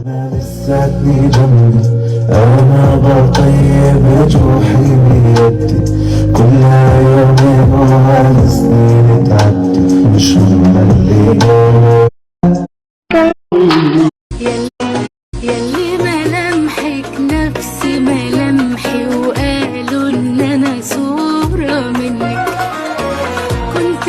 أنا لساتني جنبي، أنا بطيب جروحي بيدي، كلها يومين وهالسنين تعدي، مش هم اللي يلي ملامحك نفس ملامحي وقالوا ان انا صورة منك، كنت